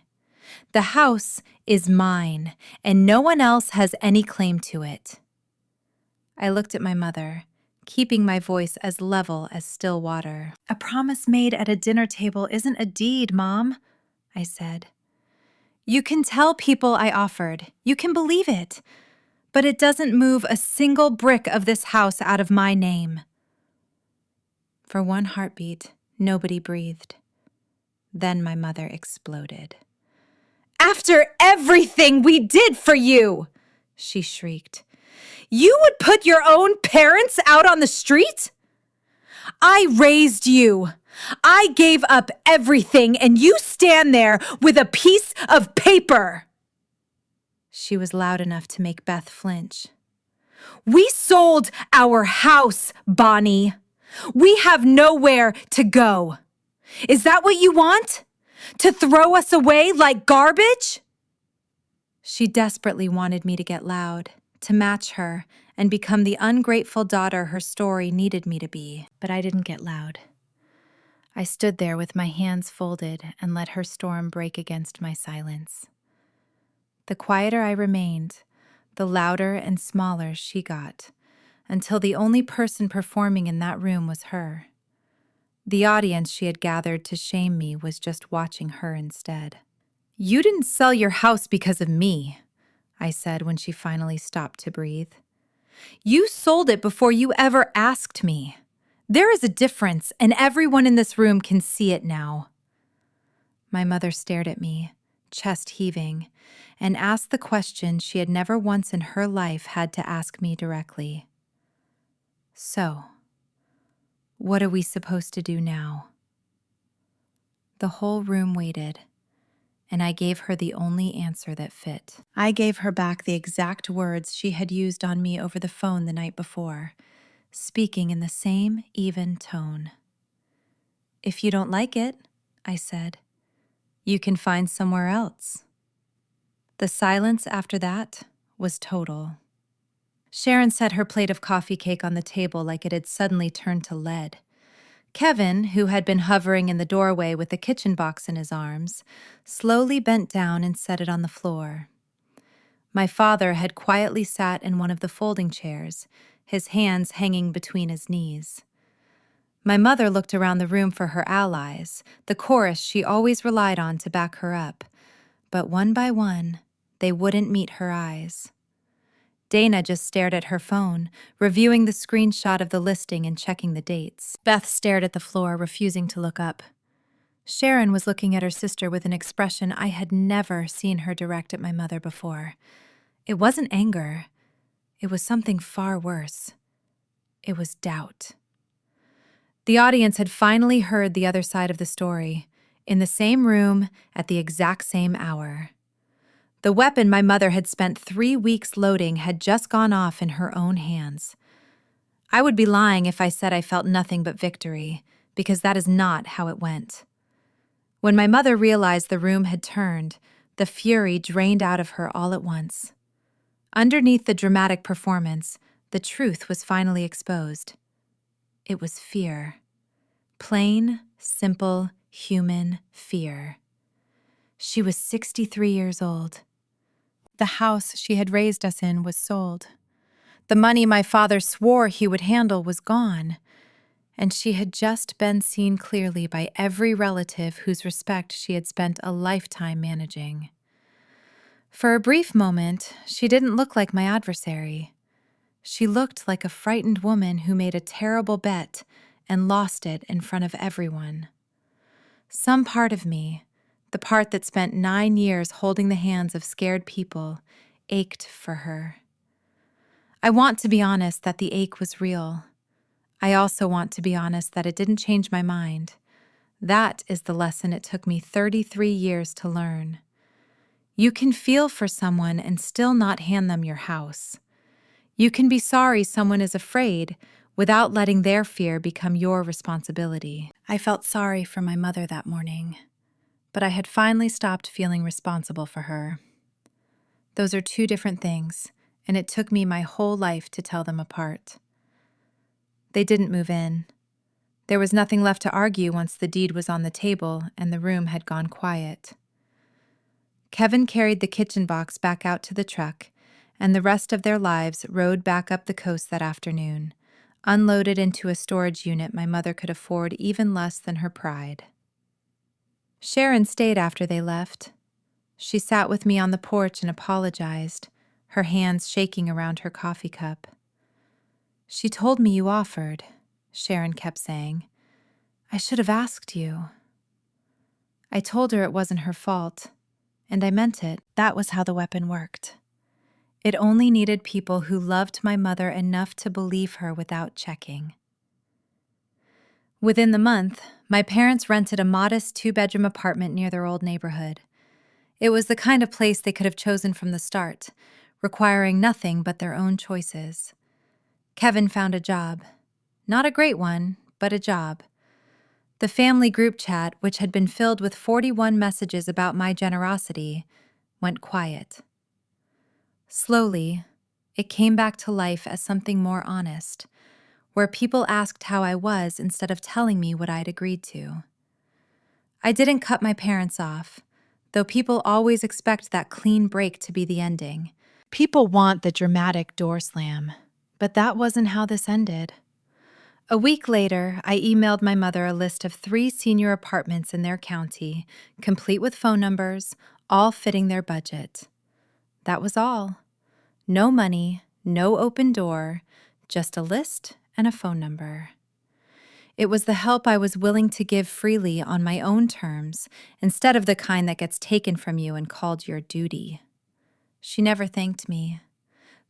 The house is mine, and no one else has any claim to it." I looked at my mother, keeping my voice as level as still water. "A promise made at a dinner table isn't a deed, Mom," I said. "You can tell people I offered. You can believe it. But it doesn't move a single brick of this house out of my name." For one heartbeat, nobody breathed. Then my mother exploded. "After everything we did for you!" she shrieked. "You would put your own parents out on the street? I raised you. I gave up everything, and you stand there with a piece of paper." She was loud enough to make Beth flinch. "We sold our house, Bonnie. We have nowhere to go. Is that what you want? To throw us away like garbage?" She desperately wanted me to get loud, to match her, and become the ungrateful daughter her story needed me to be, but I didn't get loud. I stood there with my hands folded and let her storm break against my silence. The quieter I remained, the louder and smaller she got, until the only person performing in that room was her. The audience she had gathered to shame me was just watching her instead. "You didn't sell your house because of me," I said when she finally stopped to breathe. "You sold it before you ever asked me. There is a difference, and everyone in this room can see it now." My mother stared at me, chest heaving, and asked the question she had never once in her life had to ask me directly. "So, what are we supposed to do now?" The whole room waited, and I gave her the only answer that fit. I gave her back the exact words she had used on me over the phone the night before, speaking in the same even tone. "If you don't like it," I said, "you can find somewhere else." The silence after that was total. Sharon set her plate of coffee cake on the table like it had suddenly turned to lead. Kevin, who had been hovering in the doorway with the kitchen box in his arms, slowly bent down and set it on the floor. My father had quietly sat in one of the folding chairs, his hands hanging between his knees. My mother looked around the room for her allies, the chorus she always relied on to back her up, but one by one, they wouldn't meet her eyes. Dana just stared at her phone, reviewing the screenshot of the listing and checking the dates. Beth stared at the floor, refusing to look up. Sharon was looking at her sister with an expression I had never seen her direct at my mother before. It wasn't anger. It was something far worse. It was doubt. The audience had finally heard the other side of the story, in the same room at the exact same hour. The weapon my mother had spent 3 weeks loading had just gone off in her own hands. I would be lying if I said I felt nothing but victory, because that is not how it went. When my mother realized the room had turned, the fury drained out of her all at once. Underneath the dramatic performance, the truth was finally exposed. It was fear. Plain, simple, human fear. She was 63 years old. The house she had raised us in was sold. The money my father swore he would handle was gone, and she had just been seen clearly by every relative whose respect she had spent a lifetime managing. For a brief moment, she didn't look like my adversary. She looked like a frightened woman who made a terrible bet and lost it in front of everyone. Some part of me, the part that spent 9 years holding the hands of scared people, ached for her. I want to be honest that the ache was real. I also want to be honest that it didn't change my mind. That is the lesson it took me 33 years to learn. You can feel for someone and still not hand them your house. You can be sorry someone is afraid without letting their fear become your responsibility. I felt sorry for my mother that morning, but I had finally stopped feeling responsible for her. Those are two different things, and it took me my whole life to tell them apart. They didn't move in. There was nothing left to argue once the deed was on the table and the room had gone quiet. Kevin carried the kitchen box back out to the truck, and the rest of their lives rode back up the coast that afternoon, unloaded into a storage unit my mother could afford even less than her pride. Sharon stayed after they left. She sat with me on the porch and apologized, her hands shaking around her coffee cup. "She told me you offered," Sharon kept saying. "I should have asked you." I told her it wasn't her fault, and I meant it. That was how the weapon worked. It only needed people who loved my mother enough to believe her without checking. Within the month, my parents rented a modest 2-bedroom apartment near their old neighborhood. It was the kind of place they could have chosen from the start, requiring nothing but their own choices. Kevin found a job. Not a great one, but a job. The family group chat, which had been filled with 41 messages about my generosity, went quiet. Slowly, it came back to life as something more honest, where people asked how I was instead of telling me what I'd agreed to. I didn't cut my parents off, though people always expect that clean break to be the ending. People want the dramatic door slam, but that wasn't how this ended. A week later, I emailed my mother a list of 3 senior apartments in their county, complete with phone numbers, all fitting their budget. That was all. No money, no open door, just a list and a phone number. It was the help I was willing to give freely on my own terms, instead of the kind that gets taken from you and called your duty. She never thanked me.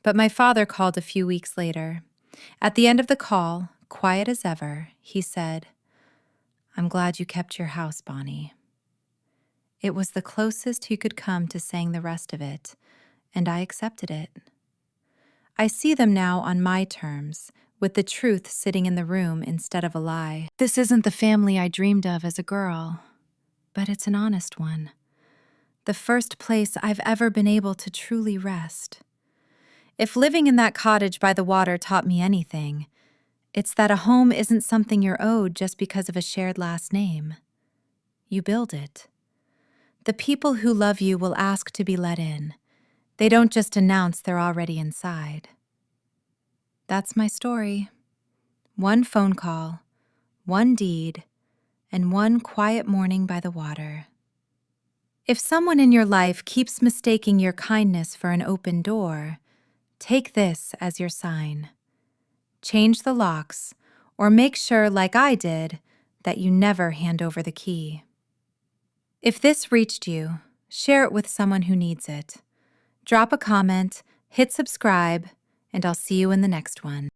But my father called a few weeks later. At the end of the call, quiet as ever, he said, "I'm glad you kept your house, Bonnie." It was the closest he could come to saying the rest of it, and I accepted it. I see them now on my terms, with the truth sitting in the room instead of a lie. This isn't the family I dreamed of as a girl, but it's an honest one. The first place I've ever been able to truly rest. If living in that cottage by the water taught me anything, it's that a home isn't something you're owed just because of a shared last name. You build it. The people who love you will ask to be let in. They don't just announce they're already inside. That's my story. One phone call, one deed, and one quiet morning by the water. If someone in your life keeps mistaking your kindness for an open door, take this as your sign. Change the locks, or make sure, like I did, that you never hand over the key. If this reached you, share it with someone who needs it. Drop a comment, hit subscribe, and I'll see you in the next one.